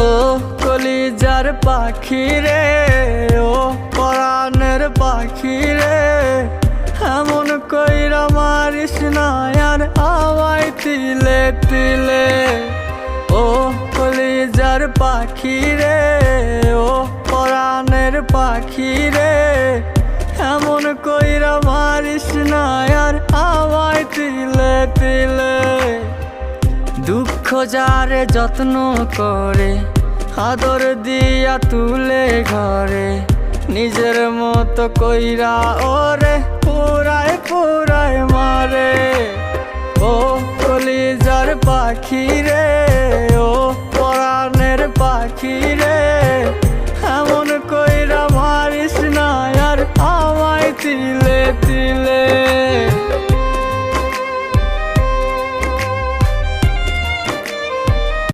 ও কলিজার পাখি রে, ও পরাণের পাখি রে, এমন কইরা মারিস না আর আমায় তিলে তিলে। ও কলিজার পাখি রে, ও পরাণের পাখি রে, এমন কইরা মারিস না আর আমায় তিলে তিলে। দুঃখ যারে যত্ন করে, আদর দিয়া তুলে ঘরে, নিজের মতো কইরা ওরে পুরায় পুরায় মারে। ও কলিজার পাখি রে, ও